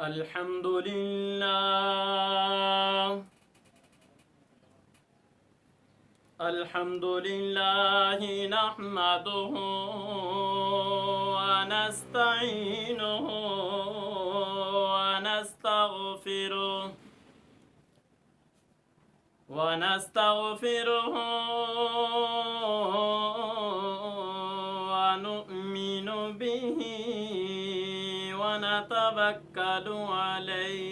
الحمد لله الحمد لله نحمده ونستعينه ونستغفره ونؤمن به ونتوكل عليه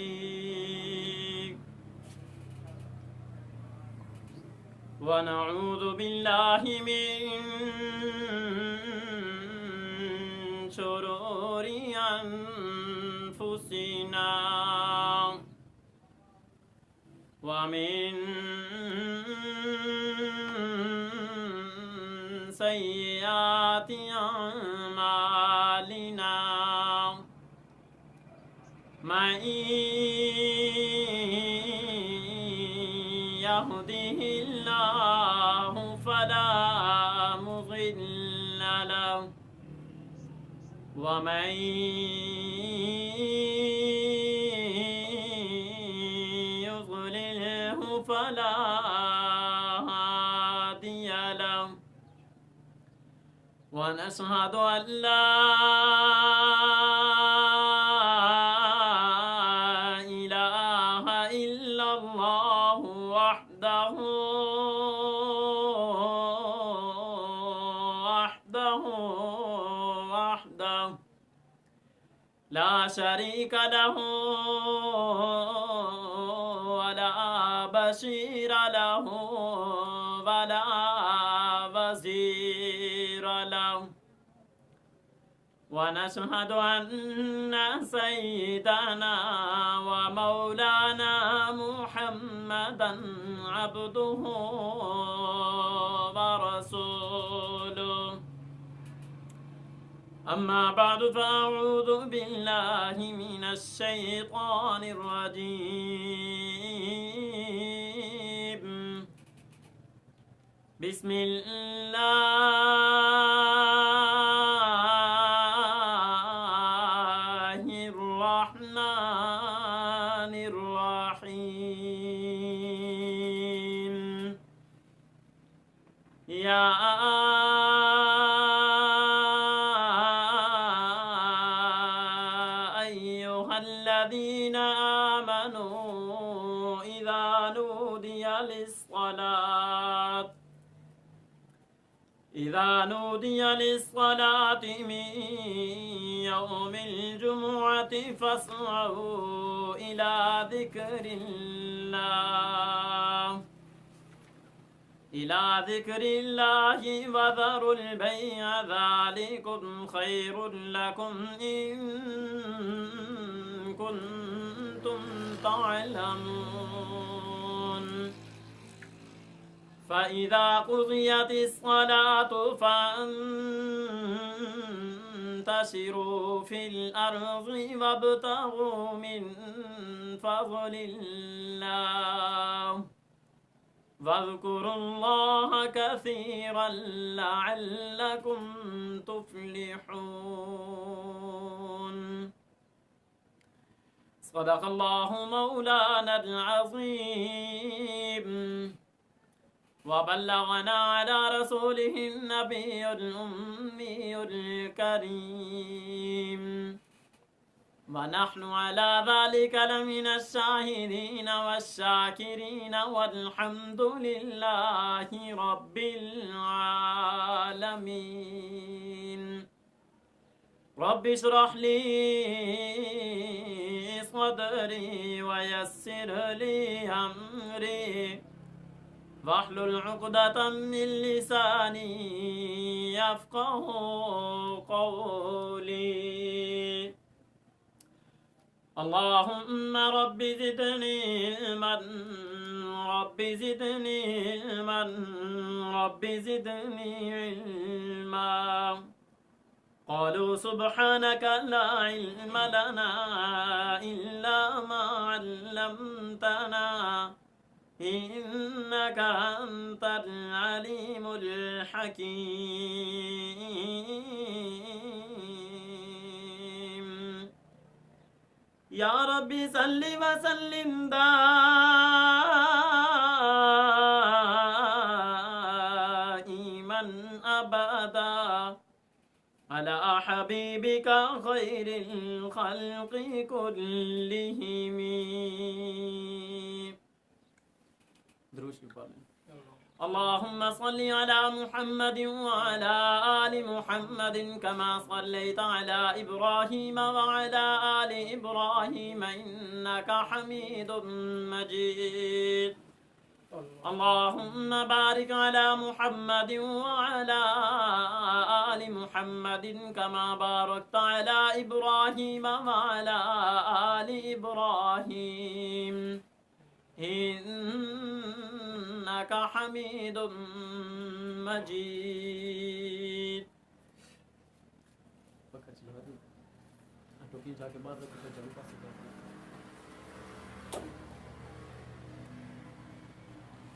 ونعوذ بالله من شرور أنفسنا ومن سيئات أعمالنا من يهده الله فلا مضل له ومن يضلله فلا هادي له ونشهد أن لا إله إلا الله وحده لا شريك له ولا بشير له ولا وزير له ونشهد أن سيدنا ومولانا محمدا عبده ورسوله أما بعد فأعوذ بالله من الشيطان الرجيم بسم الله الرحمن الرحيم يا الذين آمنوا إذا نودي للصلاة من يوم الجمعة فاسعوا إلى ذكر الله وذروا البيع ذلكم خير لكم إن كنتم تعلمون فإذا قضيت الصلاة فانتشروا في الأرض وابتغوا من فضل الله واذكروا الله كثيرا لعلكم تفلحون صدق الله مولانا العظيم وبلغنا على رسوله النبي الأمي الكريم ونحن على ذلك لمن الشاهدين والشاكرين والحمد لله رب العالمين رب اشرح لي صدري ويسر لي أمري واحلل عقدة من لساني يفقه قولي اللهم رب زدني علما رب زدني علما رب زدني علما قالوا سبحانك لا علم لنا إلا ما علمتنا إنك أنت العليم الحكيم یا ربی صلی وسلم دائما ابدا علی حبیبک خیر الخلق کلہم. درود شریف پڑھیں. اللهم صل على محمد وعلى آل محمد كما صليت على إبراهيم وعلى آل إبراهيم إنك حميد مجيد. اللهم بارك على محمد وعلى آل محمد كما باركت على إبراهيم وعلى آل إبراهيم إنك حميد مجيد.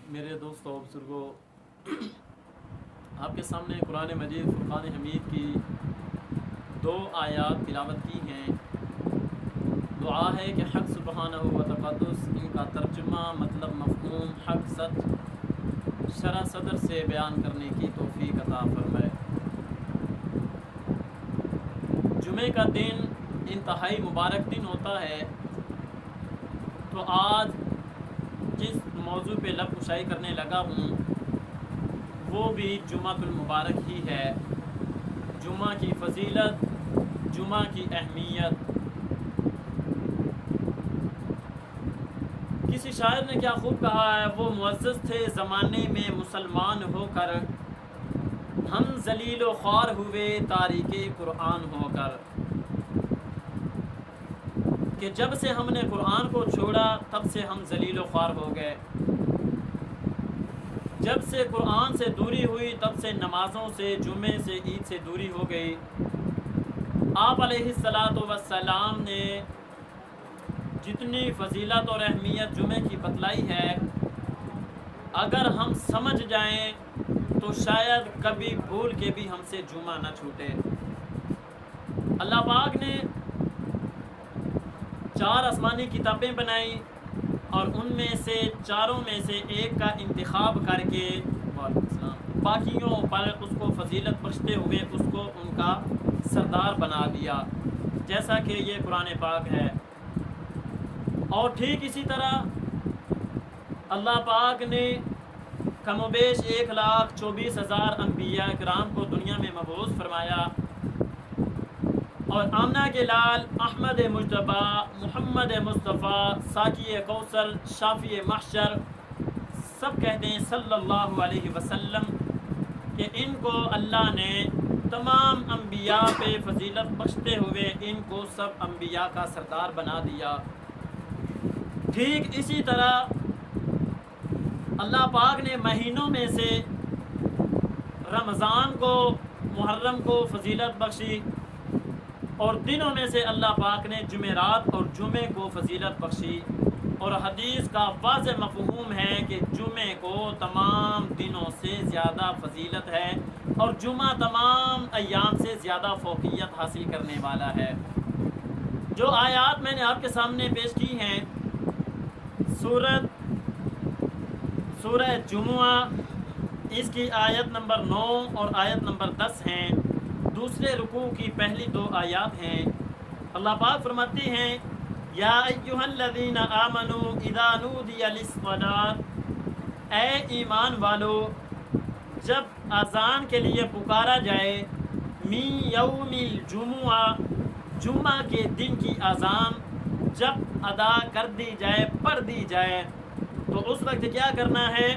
میرے دوستو بزرگو، آپ کے سامنے قرآن مجید فرقان حمید کی 2 آیات تلاوت کی ہیں. دعا ہے کہ حق سبحانہ و تقدس ان کا ترجمہ، مطلب، مفہوم، حق، سچ شرح صدر سے بیان کرنے کی توفیق عطا فرمائے. جمعے کا دن انتہائی مبارک دن ہوتا ہے، تو آج جس موضوع پہ لب کشائی کرنے لگا ہوں وہ بھی جمعہ المبارک ہی ہے. جمعہ کی فضیلت، جمعہ کی اہمیت. کسی شاعر نے کیا خوب کہا ہے، وہ معزز تھے زمانے میں مسلمان ہو کر، ہم ذلیل و خوار ہوئے تاریک قرآن ہو کر. کہ جب سے ہم نے قرآن کو چھوڑا تب سے ہم ذلیل و خوار ہو گئے. جب سے قرآن سے دوری ہوئی تب سے نمازوں سے، جمعے سے، عید سے دوری ہو گئی. آپ علیہ السلام نے جتنی فضیلت اور اہمیت جمعے کی بتلائی ہے، اگر ہم سمجھ جائیں تو شاید کبھی بھول کے بھی ہم سے جمعہ نہ چھوٹے. اللہ پاک نے 4 آسمانی کتابیں بنائی اور ان میں سے چاروں میں سے ایک کا انتخاب کر کے باقیوں پر اس کو فضیلت بخشتے ہوئے اس کو ان کا سردار بنا دیا، جیسا کہ یہ قرآن پاک ہے. اور ٹھیک اسی طرح اللہ پاک نے کم و بیش 1,24,000 انبیاء کرام کو دنیا میں مبعوث فرمایا، اور آمنہ کے لال احمد مجتبیٰ، محمد مصطفیٰ، ساقی کوثر، شافی محشر، سب کہتے ہیں صلی اللہ علیہ وسلم کہ ان کو اللہ نے تمام انبیاء پہ فضیلت بخشتے ہوئے ان کو سب انبیاء کا سردار بنا دیا. ٹھیک اسی طرح اللہ پاک نے مہینوں میں سے رمضان کو، محرم کو فضیلت بخشی، اور دنوں میں سے اللہ پاک نے جمعرات اور جمعے کو فضیلت بخشی. اور حدیث کا واضح مفہوم ہے کہ جمعے کو تمام دنوں سے زیادہ فضیلت ہے اور جمعہ تمام ایام سے زیادہ فوقیت حاصل کرنے والا ہے. جو آیات میں نے آپ کے سامنے پیش کی ہیں، سورہ جمعہ، اس کی آیت نمبر 9 اور آیت نمبر 10 ہیں. دوسرے رکوع کی پہلی 2 آیات ہیں. اللہ پاک فرماتے ہیں یا ایھا الذین آمنوا اذا نودی للصلاۃ، اے ایمان والو جب اذان کے لیے پکارا جائے، من یوم الجمعہ، جمعہ کے دن کی اذان جب ادا کر دی جائے، پڑھ دی جائے، تو اس وقت کیا کرنا ہے؟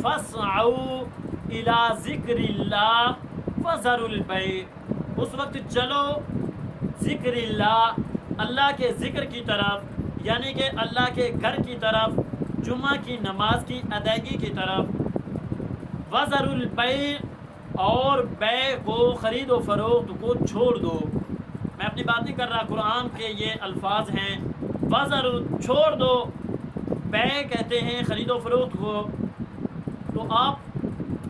فاسعوا الی ذکر اللہ وذروا البیع، اس وقت چلو ذکر اللہ، اللہ کے ذکر کی طرف، یعنی کہ اللہ کے گھر کی طرف، جمعہ کی نماز کی ادائیگی کی طرف. وذروا البیع، اور بیع کو، خرید و فروخت کو چھوڑ دو. میں اپنی بات نہیں کر رہا، قرآن کے یہ الفاظ ہیں. وذروا، چھوڑ دو. بیع کہتے ہیں خرید و فروخت کو. تو آپ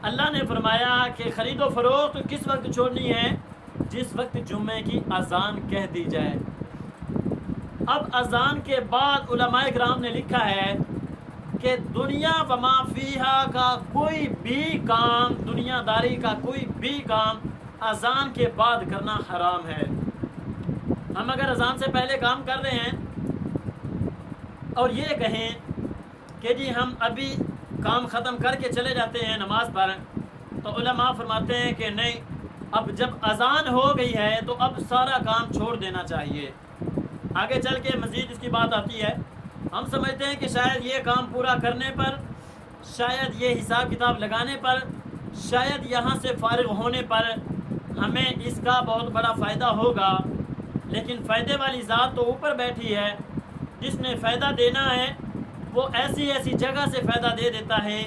اللہ نے فرمایا کہ خرید و فروخت کس وقت چھوڑنی ہے؟ جس وقت جمعے کی اذان کہہ دی جائے. اب اذان کے بعد علماء کرام نے لکھا ہے کہ دنیا و ما فیہا کا کوئی بھی کام، دنیا داری کا کوئی بھی کام اذان کے بعد کرنا حرام ہے۔ ہم اگر اذان سے پہلے کام کر رہے ہیں اور یہ کہیں کہ جی ہم ابھی کام ختم کر کے چلے جاتے ہیں نماز پر، تو علماء فرماتے ہیں کہ نہیں، اب جب اذان ہو گئی ہے تو اب سارا کام چھوڑ دینا چاہیے۔ آگے چل کے مزید اس کی بات آتی ہے۔ ہم سمجھتے ہیں کہ شاید یہ کام پورا کرنے پر، شاید یہ حساب کتاب لگانے پر، شاید یہاں سے فارغ ہونے پر ہمیں اس کا بہت بڑا فائدہ ہوگا، لیکن فائدے والی ذات تو اوپر بیٹھی ہے، جس نے فائدہ دینا ہے وہ ایسی ایسی جگہ سے فائدہ دے دیتا ہے۔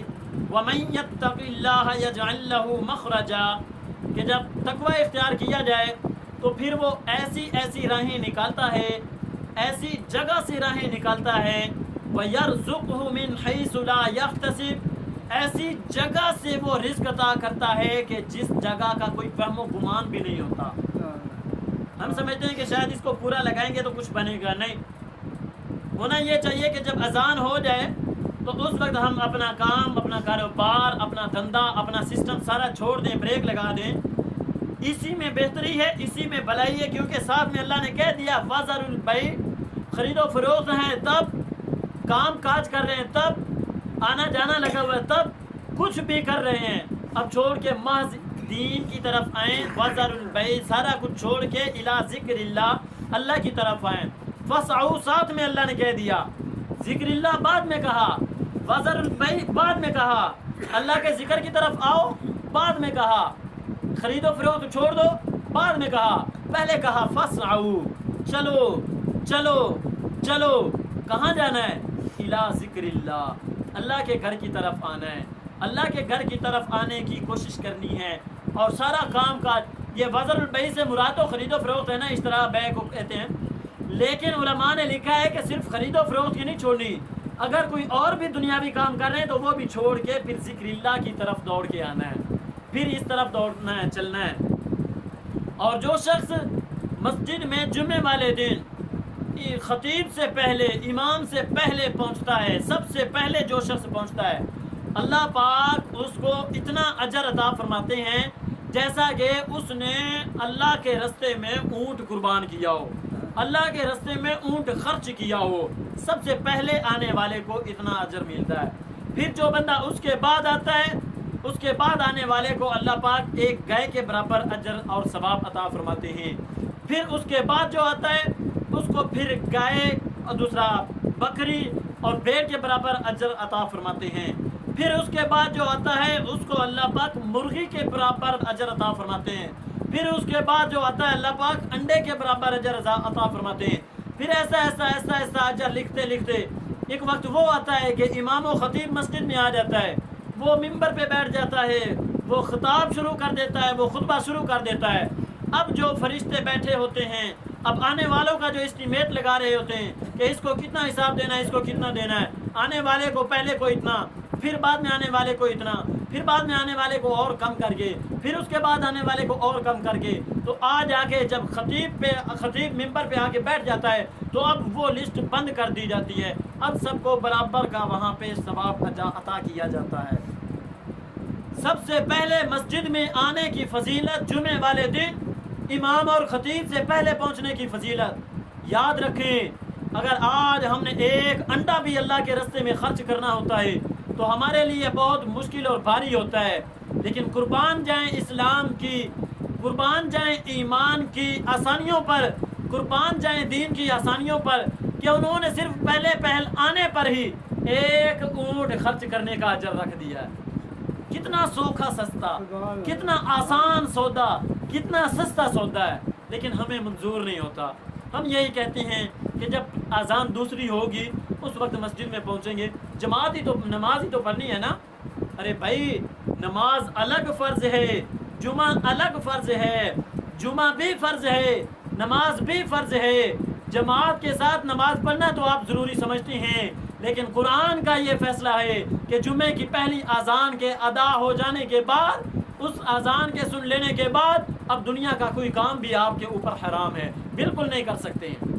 وَمَن يَتَّقِ اللَّهَ يَجْعَل لَّهُ مَخْرَجًا، کہ جب تقوی اختیار کیا جائے تو پھر وہ ایسی ایسی راہیں نکالتا ہے، ایسی جگہ سے راہیں نکالتا ہے۔ وَيَرْزُقْهُ مِنْ حَيْثُ لَا يَحْتَسِبُ، ایسی جگہ سے وہ رزق عطا کرتا ہے کہ جس جگہ کا کوئی فہم و گمان بھی نہیں ہوتا۔ ہم سمجھتے ہیں کہ شاید اس کو پورا لگائیں گے تو کچھ بنے گا، نہیں، ہونا یہ چاہیے کہ جب اذان ہو جائے تو اس وقت ہم اپنا کام، اپنا کاروبار، اپنا دھندا، اپنا سسٹم سارا چھوڑ دیں، بریک لگا دیں۔ اسی میں بہتری ہے، اسی میں بھلائی ہے، کیونکہ ساتھ میں اللہ نے کہہ دیا وَذَرُوا الْبَيْعَ، خرید و فروخت ہیں تب، کام کاج کر رہے ہیں تب، آنا جانا لگا ہوا ہے تب، کچھ بھی کر رہے ہیں، اب چھوڑ کے محض دین کی طرف آئیں۔ وَذَرُوا الْبَيْعَ، سارا کچھ چھوڑ کے اِلیٰ ذکر اللہ، اللہ کی طرف آئیں۔ فَاسْعَوْا، ساتھ میں اللہ نے کہہ دیا، ذکر اللہ بعد میں کہا، وَذَرُوا الْبَيْعَ بعد میں کہا، اللہ کے ذکر کی طرف آؤ بعد میں کہا، خرید و فروخت چھوڑ دو بعد میں کہا، پہلے کہا فَاسْعَوْا، چلو چلو چلو، کہاں جانا ہے؟ اِلیٰ ذکر اللہ، اللہ کے گھر کی طرف آنا ہے، اللہ کے گھر کی طرف آنے کی کوشش کرنی ہے۔ اور سارا کام کاج، یہ وَذَرُوا الْبَيْعَ سے مراد تو خرید و فروخت ہے نا، اس طرح بیع کو کہتے ہیں، لیکن علماء نے لکھا ہے کہ صرف خرید و فروخت کی نہیں چھوڑنی، اگر کوئی اور بھی دنیاوی کام کر رہے ہیں تو وہ بھی چھوڑ کے پھر ذکر اللہ کی طرف دوڑ کے آنا ہے، پھر اس طرف دوڑنا ہے، چلنا ہے۔ اور جو شخص مسجد میں جمعے والے دن خطیب سے پہلے، امام سے پہلے پہنچتا ہے، سب سے پہلے جو شخص پہنچتا ہے، اللہ پاک اس کو اتنا اجر عطا فرماتے ہیں جیسا کہ اس نے اللہ کے رستے میں اونٹ قربان کیا ہو، اللہ کے رستے میں اونٹ خرچ کیا ہو، سب سے پہلے آنے والے کو اتنا اجر ملتا ہے۔ پھر جو بندہ اس کے بعد آتا ہے، اس کے بعد آنے والے کو اللہ پاک ایک گائے کے برابر اجر اور ثواب عطا فرماتے ہیں۔ پھر اس کے بعد جو آتا ہے اس کو پھر گائے اور دوسرا بکری اور بھیڑ کے برابر اجر عطا فرماتے ہیں۔ پھر اس کے بعد جو آتا ہے اس کو اللہ پاک مرغی کے برابر اجر عطا فرماتے ہیں۔ پھر اس کے بعد جو آتا ہے اللہ پاک انڈے کے برابر اجر عطا فرماتے ہیں۔ پھر ایسا ایسا ایسا ایسا اجر لکھتے لکھتے ایک وقت وہ آتا ہے کہ امام و خطیب مسجد میں آ جاتا ہے، وہ ممبر پہ بیٹھ جاتا ہے، وہ خطاب شروع کر دیتا ہے، وہ خطبہ شروع کر دیتا ہے۔ اب جو فرشتے بیٹھے ہوتے ہیں، اب آنے والوں کا جو اسٹیمیٹ لگا رہے ہوتے ہیں کہ اس کو کتنا حساب دینا ہے، اس کو کتنا دینا ہے، آنے والے کو پہلے کو اتنا، پھر بعد میں آنے والے کو اتنا، پھر بعد میں آنے والے کو اور کم کر کے، پھر اس کے بعد آنے والے کو اور کم کر کے، تو آج آ کے جب خطیب ممبر پہ آ کے بیٹھ جاتا ہے تو اب وہ لسٹ بند کر دی جاتی ہے، اب سب کو برابر کا وہاں پہ ثواب عطا کیا جاتا ہے۔ سب سے پہلے مسجد میں آنے کی فضیلت، جمعے والے دن امام اور خطیب سے پہلے پہنچنے کی فضیلت یاد رکھیں۔ اگر آج ہم نے ایک انڈا بھی اللہ کے راستے میں خرچ کرنا ہوتا ہے تو ہمارے لیے بہت مشکل اور بھاری ہوتا ہے، لیکن قربان جائیں اسلام کی، قربان جائیں ایمان کی آسانیوں پر، قربان جائیں دین کی آسانیوں پر کہ انہوں نے صرف پہل آنے پر ہی ایک اونٹ خرچ کرنے کا اجر رکھ دیا ہے۔ کتنا سوکھا سستا، کتنا آسان سودا، کتنا سستا سودا ہے، لیکن ہمیں منظور نہیں ہوتا۔ ہم یہی کہتے ہیں کہ جب اذان دوسری ہوگی اس وقت مسجد میں پہنچیں گے، جماعت ہی تو، نماز ہی تو پڑھنی ہے نا۔ ارے بھائی، نماز الگ فرض ہے، جمعہ الگ فرض ہے، جمعہ بھی فرض ہے، نماز بھی فرض ہے۔ جماعت کے ساتھ نماز پڑھنا تو آپ ضروری سمجھتے ہیں، لیکن قرآن کا یہ فیصلہ ہے کہ جمعے کی پہلی اذان کے ادا ہو جانے کے بعد، اس اذان کے سن لینے کے بعد اب دنیا کا کوئی کام بھی آپ کے اوپر حرام ہے، بالکل نہیں کر سکتے ہیں۔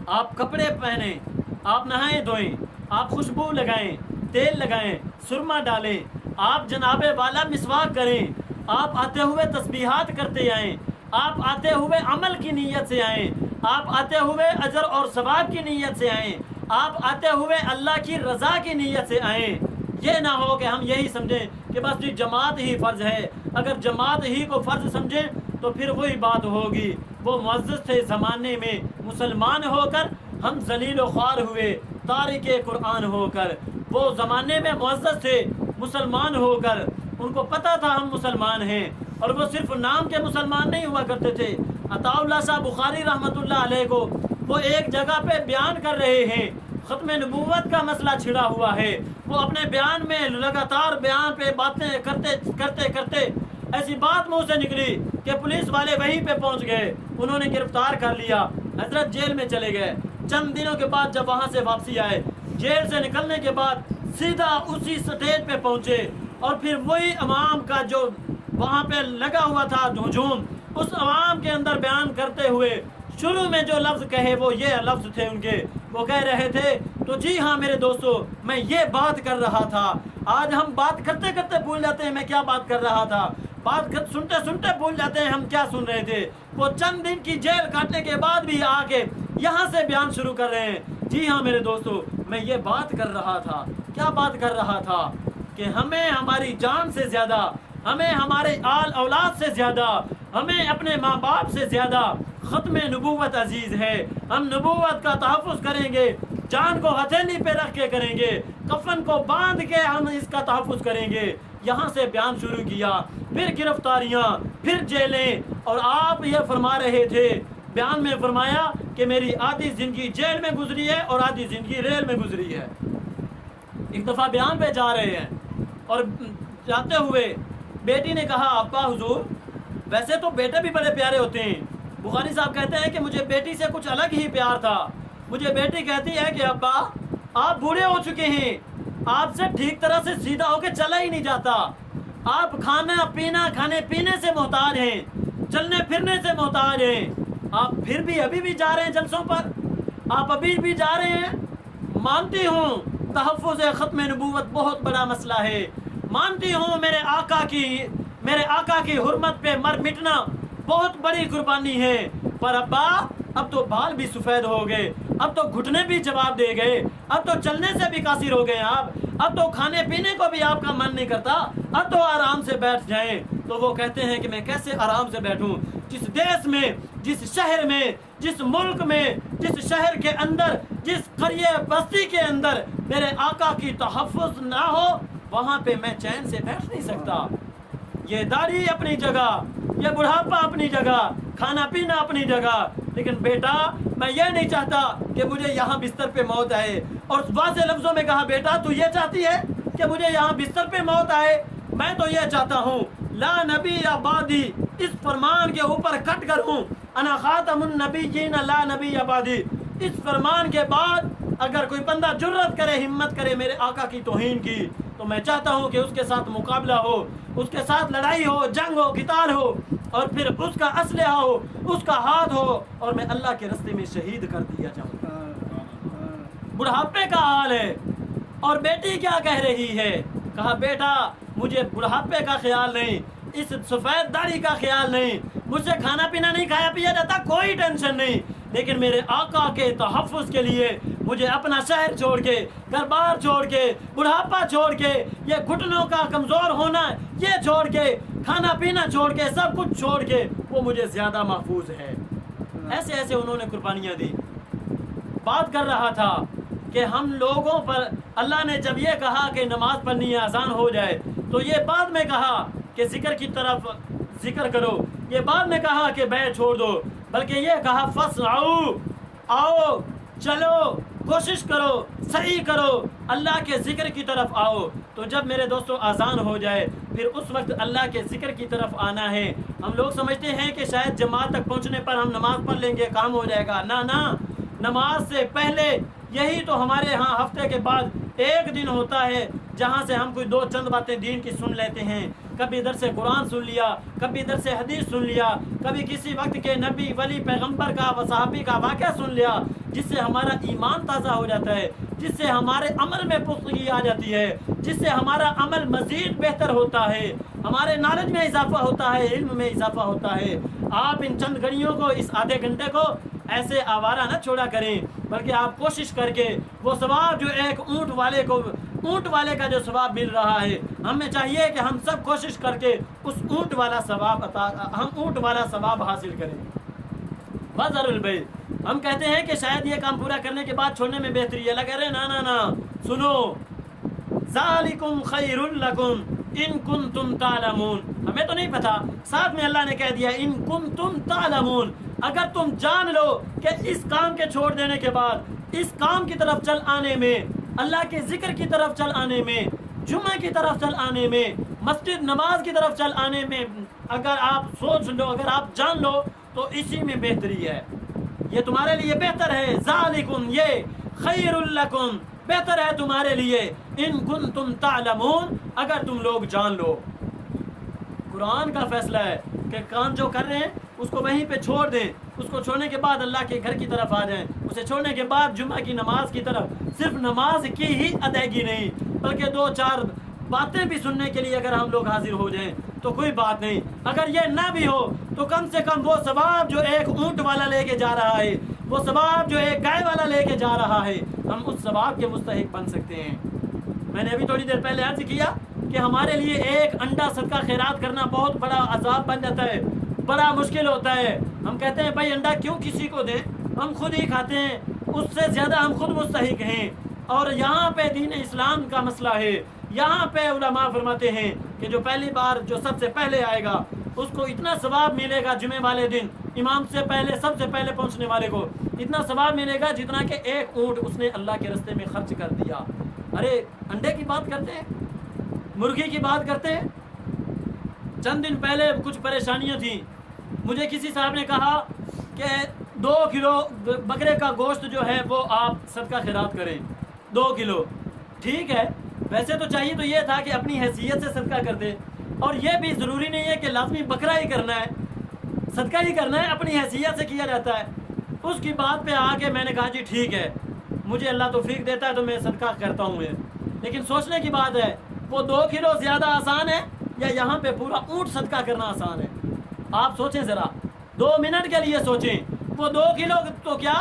آپ کپڑے پہنیں، آپ نہائیں دھوئیں، آپ خوشبو لگائیں، تیل لگائیں، سرما ڈالیں، آپ جناب والا مسواک کریں، آپ آتے ہوئے تسبیحات کرتے آئیں، آپ آتے ہوئے عمل کی نیت سے آئیں، آپ آتے ہوئے اجر اور ثواب کی نیت سے آئیں، آپ آتے ہوئے اللہ کی رضا کی نیت سے آئیں۔ یہ نہ ہو کہ ہم یہی سمجھیں کہ بس جی جماعت ہی فرض ہے۔ اگر جماعت ہی کو فرض سمجھیں تو پھر وہی بات ہوگی، وہ معزز تھے زمانے میں مسلمان ہو کر، ہم ذلیل و خوار ہوئے تارک قرآن ہو کر۔ وہ زمانے میں معزز تھے مسلمان ہو کر، ان کو پتہ تھا ہم مسلمان ہیں، اور وہ صرف نام کے مسلمان نہیں ہوا کرتے تھے۔ عطا اللہ صاحب بخاری رحمۃ اللہ علیہ کو وہ ایک جگہ پہ بیان کر رہے ہیں، ختم نبوت کا مسئلہ چھڑا ہوا ہے، وہ اپنے بیان میں لگاتار بیان پہ باتیں کرتے کرتے ایسی بات منہ سے نکلی کہ پولیس والے وہیں پہ پہنچ گئے، انہوں نے گرفتار کر لیا، حضرت جیل میں چلے گئے۔ چند دنوں کے بعد جب وہاں سے واپسی آئے، جیل سے نکلنے کے بعد سیدھا اسی سٹیج پہ پہنچے، اور پھر وہی عوام کا جو وہاں پہ لگا ہوا تھا ہجوم، اس عوام کے اندر بیان کرتے ہوئے شروع میں جو لفظ کہے وہ یہ لفظ تھے ان کے، وہ کہہ رہے تھے تو جی ہاں میرے دوستو، میں یہ بات کر رہا تھا۔ آج ہم بات کرتے کرتے بھول جاتے ہیں میں کیا بات کر رہا تھا، بات سنتے سنتے بھول جاتے ہیں ہم کیا سن رہے تھے۔ وہ چند دن کی جیل کاٹنے کے بعد بھی آ کے یہاں سے بیان شروع کر رہے ہیں، جی ہاں میرے دوستو، میں یہ بات کر رہا تھا۔ کیا بات کر رہا تھا؟ کہ ہمیں ہماری جان سے زیادہ، ہمیں ہمارے آل اولاد سے زیادہ، ہمیں اپنے ماں باپ سے زیادہ ختم نبوت عزیز ہے۔ ہم نبوت کا تحفظ کریں گے، جان کو ہتھیلی پہ رکھ کے کریں گے، کفن کو باندھ کے ہم اس کا تحفظ کریں گے۔ یہاں سے بیان شروع کیا، پھر گرفتاریاں، پھر جیلیں، اور آپ یہ فرما رہے تھے، بیان میں فرمایا کہ میری آدھی زندگی جیل میں گزری ہے اور آدھی زندگی ریل میں گزری ہے۔ ایک دفعہ بیان پہ جا رہے ہیں، اور جاتے ہوئے بیٹی نے کہا ابا حضور ویسے تو بیٹے بھی بڑے پیارے ہوتے ہیں۔ بخاری صاحب کہتے ہیں کہ مجھے بیٹی سے کچھ الگ ہی پیار تھا۔ مجھے بیٹی کہتی ہے کہ ابا آپ بوڑھے ہو چکے ہیں، آپ سے ٹھیک طرح سے سیدھا ہو کے چلا ہی نہیں جاتا، آپ کھانے پینے سے محتاج ہیں، چلنے پھرنے سے محتاج ہیں، آپ پھر بھی ابھی بھی جا رہے ہیں جلسوں پر، آپ ابھی بھی جا رہے ہیں۔ مانتی ہوں تحفظ ختم نبوت بہت بڑا مسئلہ ہے، مانتی ہوں میرے آقا کی حرمت پہ مر مٹنا بہت بڑی قربانی ہے، پر ابا اب تو بال بھی سفید ہو گئے، اب تو گھٹنے بھی جواب دے گئے، اب تو چلنے سے بھی قاصر ہو گئے آپ، اب تو کھانے پینے کو بھی آپ کا من نہیں کرتا، اب تو آرام سے بیٹھ جائیں۔ تو وہ کہتے ہیں کہ میں کیسے آرام سے بیٹھوں، جس دیش میں، جس شہر میں، جس ملک میں، جس شہر کے اندر، جس قریے بستی کے اندر میرے آقا کی تحفظ نہ ہو، وہاں پہ میں چین سے بیٹھ نہیں سکتا۔ یہ داڑھی اپنی جگہ، یہ بڑھاپا اپنی جگہ، کھانا پینا اپنی جگہ، لیکن بیٹا میں یہ نہیں چاہتا کہ مجھے یہاں بستر پہ موت آئے۔ اور واضح لفظوں میں کہا بیٹا تو یہ چاہتی ہے کہ مجھے یہاں بستر پہ موت آئے؟ میں تو یہ چاہتا ہوں لا نبی آبادی، اس فرمان کے اوپر کٹ کر ہوں، انا خاتم النبیین لا نبی آبادی۔ اس فرمان کے بعد اگر کوئی بندہ جرت کرے، ہمت کرے میرے آقا کی توہین کی، تو میں چاہتا ہوں کہ اس کے ساتھ مقابلہ ہو، اس کے ساتھ لڑائی ہو، جنگ ہو، قتال ہو، اور پھر اس کا اسلحہ ہو، اس کا ہاتھ ہو، اور میں اللہ کے راستے میں شہید کر دیا جاؤں۔ بڑھاپے کا حال ہے، اور بیٹی کیا کہہ رہی ہے؟ کہا بیٹا مجھے بڑھاپے کا خیال نہیں، اس سفید داڑھی کا خیال نہیں، مجھ سے کھانا پینا نہیں کھایا پیا جاتا، کوئی ٹینشن نہیں، لیکن میرے آقا کے تحفظ کے لیے مجھے اپنا شہر چھوڑ کے، گھر بار چھوڑ کے، بڑھاپا چھوڑ کے، یہ گھٹنوں کا کمزور ہونا یہ چھوڑ کے، کھانا پینا چھوڑ کے، سب کچھ چھوڑ کے، وہ مجھے زیادہ محفوظ ہے۔ ایسے ایسے انہوں نے قربانیاں دی۔ بات کر رہا تھا کہ ہم لوگوں پر اللہ نے جب یہ کہا کہ نماز پڑھنی ہے، اذان ہو جائے، تو یہ بعد میں کہا کہ ذکر کی طرف ذکر کرو، یہ بعد میں کہا کہ بیع چھوڑ دو، بلکہ یہ کہا فسعوا، آؤ، چلو، کوشش کرو، صحیح کرو، اللہ کے ذکر کی طرف آؤ۔ تو جب میرے دوستو اذان ہو جائے پھر اس وقت اللہ کے ذکر کی طرف آنا ہے۔ ہم لوگ سمجھتے ہیں کہ شاید جماعت تک پہنچنے پر ہم نماز پڑھ لیں گے، کام ہو جائے گا۔ نہ، نماز سے پہلے یہی تو ہمارے ہاں ہفتے کے بعد ایک دن ہوتا ہے جہاں سے ہم کوئی دو چند باتیں دین کی سن لیتے ہیں، کبھی ادھر سے قرآن سن لیا، کبھی ادھر سے حدیث سن لیا، کبھی کسی وقت کے نبی ولی پیغمبر کا صحابی کا واقعہ سن لیا، جس سے ہمارا ایمان تازہ ہو جاتا ہے، جس سے ہمارے عمل میں پختگی آ جاتی ہے، جس سے ہمارا عمل مزید بہتر ہوتا ہے، ہمارے نالج میں اضافہ ہوتا ہے، علم میں اضافہ ہوتا ہے۔ آپ ان چند گھڑیوں کو، اس آدھے گھنٹے کو ایسے آوارہ نہ چھوڑا کریں، بلکہ آپ کوشش کر کے وہ ثواب جو ایک اونٹ والے کا جو ثواب مل رہا ہے، ہمیں چاہیے کہ ہم سب کوشش کر کے اس اونٹ والا ثواب حاصل کریں۔ بذر البیع، ہم کہتے ہیں کہ شاید یہ کام پورا کرنے کے بعد چھوڑنے میں بہتری ہے، اللہ کہہ رہے ہیں نا سنو، ذالکم خیر لکم ان کنتم تعلمون، ہمیں تو نہیں پتا، ساتھ میں اللہ نے کہہ دیا ان کنتم تعلمون، اگر تم جان لو کہ اس کام کے چھوڑ دینے کے بعد اس کام کی طرف چل آنے میں، اللہ کے ذکر کی طرف چل آنے میں، جمعہ کی طرف چل آنے میں، مسجد نماز کی طرف چل آنے میں، اگر آپ سوچ لو، اگر آپ جان لو تو اسی میں بہتری ہے، یہ تمہارے لیے بہتر ہے، ذالکم یہ خیر لکم بہتر ہے تمہارے لیے، ان کنتم تعلمون اگر تم لوگ جان لو۔ قرآن کا فیصلہ ہے کہ کام جو کر رہے ہیں اس کو وہیں پہ چھوڑ دیں، اس کو چھوڑنے کے بعد اللہ کے گھر کی طرف آ جائیں، اسے چھوڑنے کے بعد جمعہ کی نماز کی طرف، صرف نماز کی ہی ادائیگی نہیں بلکہ 2-4 باتیں بھی سننے کے لیے اگر ہم لوگ حاضر ہو جائیں تو کوئی بات نہیں، اگر یہ نہ بھی ہو تو کم سے کم وہ ثواب جو ایک اونٹ والا لے کے جا رہا ہے، وہ ثواب جو ایک گائے والا لے کے جا رہا ہے، ہم اس ثواب کے مستحق بن سکتے ہیں۔ میں نے ابھی تھوڑی دیر پہلے عرض کیا کہ ہمارے لیے ایک انڈا صدقہ خیرات کرنا بہت بڑا عذاب بن جاتا ہے، بڑا مشکل ہوتا ہے۔ ہم کہتے ہیں بھائی انڈا کیوں کسی کو دیں، ہم خود ہی کھاتے ہیں، اس سے زیادہ ہم خود مستحق ہیں۔ اور یہاں پہ دین اسلام کا مسئلہ ہے، یہاں پہ علماء فرماتے ہیں کہ جو پہلی بار جو سب سے پہلے آئے گا اس کو اتنا ثواب ملے گا، جمعے والے دن امام سے پہلے سب سے پہلے پہنچنے والے کو اتنا ثواب ملے گا جتنا کہ ایک اونٹ اس نے اللہ کے راستے میں خرچ کر دیا۔ ارے انڈے کی بات کرتے ہیں، مرغی کی بات کرتے ہیں۔ چند دن پہلے کچھ پریشانیاں تھیں، مجھے کسی صاحب نے کہا کہ 2 کلو بکرے کا گوشت جو ہے وہ آپ صدقہ خیرات کریں، 2 کلو۔ ٹھیک ہے، ویسے تو چاہیے تو یہ تھا کہ اپنی حیثیت سے صدقہ کر دے، اور یہ بھی ضروری نہیں ہے کہ لازمی بکرا ہی کرنا ہے، صدقہ ہی کرنا ہے، اپنی حیثیت سے کیا جاتا ہے۔ اس کی بات پہ آ کے میں نے کہا جی ٹھیک ہے، مجھے اللہ توفیق دیتا ہے تو میں صدقہ کرتا ہوں، لیکن سوچنے کی بات ہے وہ 2 کلو زیادہ آسان ہے یا یہاں پہ پورا اونٹ صدقہ کرنا آسان ہے؟ آپ سوچیں ذرا، 2 منٹ کے لیے سوچیں، وہ 2 کلو تو کیا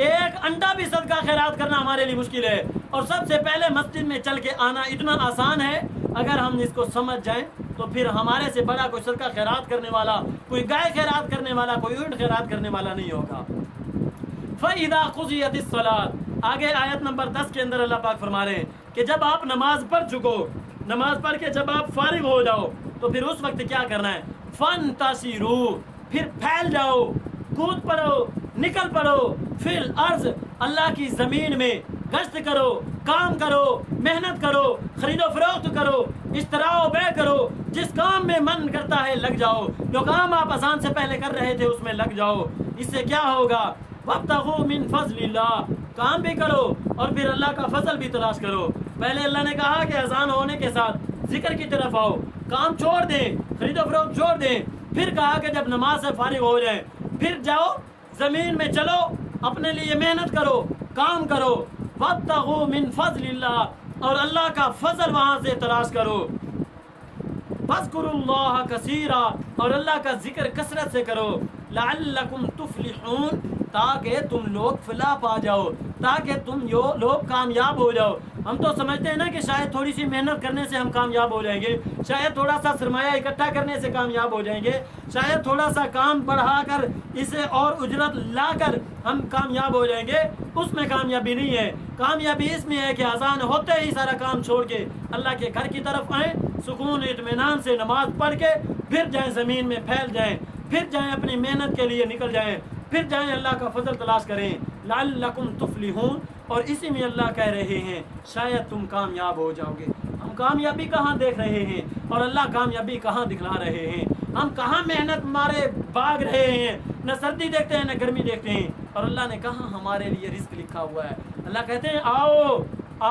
ایک انڈا بھی صدقہ خیرات کرنا ہمارے لیے مشکل ہے، اور سب سے پہلے مسجد میں چل کے آنا اتنا آسان ہے۔ اگر ہم اس کو سمجھ جائیں تو پھر ہمارے سے بڑا کوئی صدقہ خیرات کرنے والا، کوئی گائے خیرات کرنے والا، کوئی اونٹ خیرات کرنے والا نہیں ہوگا۔ فَإِذَا قُضِيَتِ الصَّلَاةُ، آگے آیت نمبر 10 کے اندر اللہ پاک فرما رہے ہیں کہ جب آپ نماز پڑھ چکو، نماز پڑھ کے جب آپ فارغ ہو جاؤ تو پھر اس وقت کیا کرنا ہے؟ فَانْتَشِرُوا، پھر پھیل جاؤ، کود پڑو، نکل پڑو، فی الارض، اللہ کی زمین میں گشت کرو، کام کرو، محنت کرو، خرید و فروخت کرو، اشتراء و بیع کرو، جس کام میں من کرتا ہے لگ جاؤ، جو کام آپ اذان سے پہلے کر رہے تھے اس میں لگ جاؤ۔ اس سے کیا ہوگا؟ وَابْتَغُوا مِن فَضْلِ اللَّهِ، کام بھی کرو اور پھر اللہ کا فضل بھی تلاش کرو۔ پہلے اللہ نے کہا کہ اذان ہونے کے ساتھ ذکر کی طرف آؤ، کام چھوڑ دیں، خرید و فروخت چھوڑ دیں، پھر کہا کہ جب نماز سے فارغ ہو جائیں پھر جاؤ زمین میں چلو، اپنے لیے محنت کرو، کام کرو۔ وَابْتَغُوا مِن فَضْلِ اللَّهِ، اور اللہ کا فضل وہاں سے تلاش کرو۔ فَاذْكُرُوا اللَّهَ كَثِيرًا، اور اللہ کا ذکر کثرت سے کرو۔ لَعَلَّكُمْ تُفْلِحُونَ، تاکہ تم لوگ فلاح پا جاؤ، تاکہ تم لوگ کامیاب ہو جاؤ۔ ہم تو سمجھتے ہیں نا کہ شاید تھوڑی سی محنت کرنے سے ہم کامیاب ہو جائیں گے، شاید تھوڑا سا سرمایہ اکٹھا کرنے سے کامیاب ہو جائیں گے، شاید تھوڑا سا کام بڑھا کر اسے اور اجرت لا کر ہم کامیاب ہو جائیں گے۔ اس میں کامیابی نہیں ہے، کامیابی اس میں ہے کہ اذان ہوتے ہی سارا کام چھوڑ کے اللہ کے گھر کی طرف آئیں، سکون اطمینان سے نماز پڑھ کے پھر جائیں زمین میں پھیل جائیں، پھر جائیں اپنی محنت کے لیے نکل جائیں، پھر جائیں اللہ کا فضل تلاش کریں۔ لعلکم تفلحون، اور اسی میں اللہ کہہ رہے ہیں شاید تم کامیاب ہو جاؤ گے۔ ہم کامیابی کہاں دیکھ رہے ہیں اور اللہ کامیابی کہاں دکھلا رہے ہیں؟ ہم کہاں محنت مارے بھاگ رہے ہیں، نہ سردی دیکھتے ہیں نہ گرمی دیکھتے ہیں، اور اللہ نے کہاں ہمارے لیے رزق لکھا ہوا ہے؟ اللہ کہتے ہیں آؤ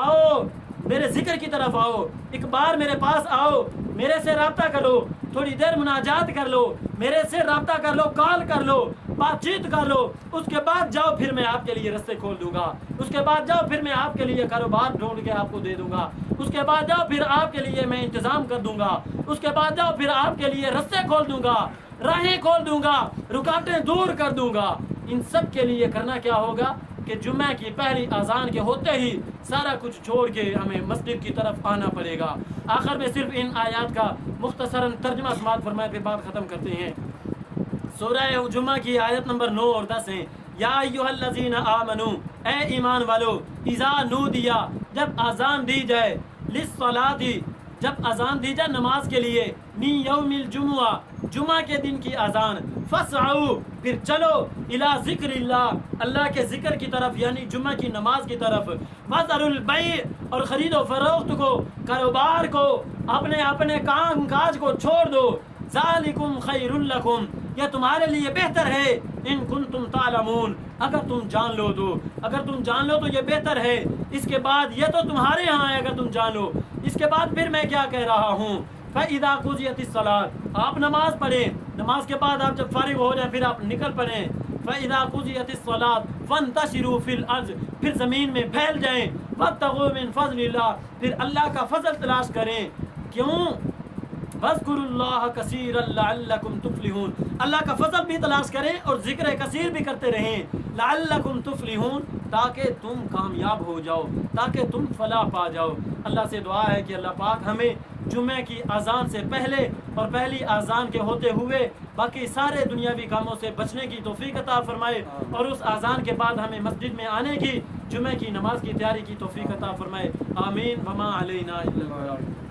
آؤ میرے ذکر کی طرف آؤ، ایک بار میرے پاس آؤ، میرے سے رابطہ کرو، تھوڑی دیر مناجات کر لو، میرے سے رابطہ کر لو، کال کر لو، بات چیت کر لو، اس کے بعد جاؤ پھر میں آپ کے لیے رستے کھول دوں گا، اس کے بعد جاؤ پھر میں آپ کے لیے کاروبار ڈھونڈ کے آپ کو دے دوں گا، اس کے بعد جاؤ پھر آپ کے لیے میں انتظام کر دوں گا، اس کے بعد جاؤ پھر آپ کے لیے رستے کھول دوں گا، راہیں کھول دوں گا، رکاوٹیں دور کر دوں گا۔ ان سب کے لیے کرنا کیا ہوگا کہ جمعہ کی پہلی اذان کے ہوتے ہی سارا کچھ چھوڑ کے ہمیں مسجد کی طرف آنا پڑے گا۔ آخر میں صرف ان آیات کا مختصراً ترجمہ سماعت فرمائے پھر بات ختم کرتے ہیں۔ سورہ جمعہ کی آیت نمبر 9 اور 10 ہیں۔ یا ایھا الذین آمنو، اے ایمان والو، اذا نودیا، جب اذان دی جائے، للصلاۃ، جب اذان دی جائے نماز کے لیے، من یوم الجمعہ، جمعہ کے دن کی اذان، فاسعوا، پھر چلو، الی ذکر اللہ، اللہ کے ذکر کی طرف یعنی جمعہ کی نماز کی طرف، وذروا البیع، اور خرید و فروخت کو، کاروبار کو، اپنے کام کاج کو چھوڑ دو، ذالکم خیر لکم، یہ تمہارے لیے بہتر ہے، ان کنتم تعلمون، اگر تم جان لو تو، اگر تم جان لو تو یہ بہتر ہے۔ اس کے بعد یہ تو تمہارے ہاں ہے اگر تم جان لو، اس کے بعد پھر میں کیا کہہ رہا ہوں، فَإِذَا قُضِيَتِ الصَّلَاةُ، آپ نماز پڑھیں، نماز کے بعد آپ جب فارغ ہو جائیں پھر آپ نکل پڑیں، فَإِذَا قُضِيَتِ الصَّلَاةُ فَانتَشِرُوا فِي الْأَرْضِ، پھر زمین میں پھیل جائیں، وَابْتَغُوا مِن فَضْلِ اللَّهِ، پھر اللہ کا فضل تلاش کریں، کیوں؟ وَاذْكُرُوا اللَّهَ كَثِيرًا لَعَلَّكُمْ تُفْلِحُونَ، اللہ کا فضل بھی تلاش کریں اور ذکر کثیر بھی کرتے رہیں، لَعَلَّكُمْ تُفْلِحُونَ، تاکہ تم کامیاب ہو جاؤ، تاکہ تم فلاح پا جاؤ۔ اللہ سے دعا ہے کہ اللہ پاک ہمیں جمعہ کی اذان سے پہلے اور پہلی اذان کے ہوتے ہوئے باقی سارے دنیاوی کاموں سے بچنے کی توفیق عطا فرمائے، اور اس اذان کے بعد ہمیں مسجد میں آنے کی، جمعہ کی نماز کی تیاری کی توفیق عطا فرمائے۔ آمین۔ وما علینا الا البلاغ۔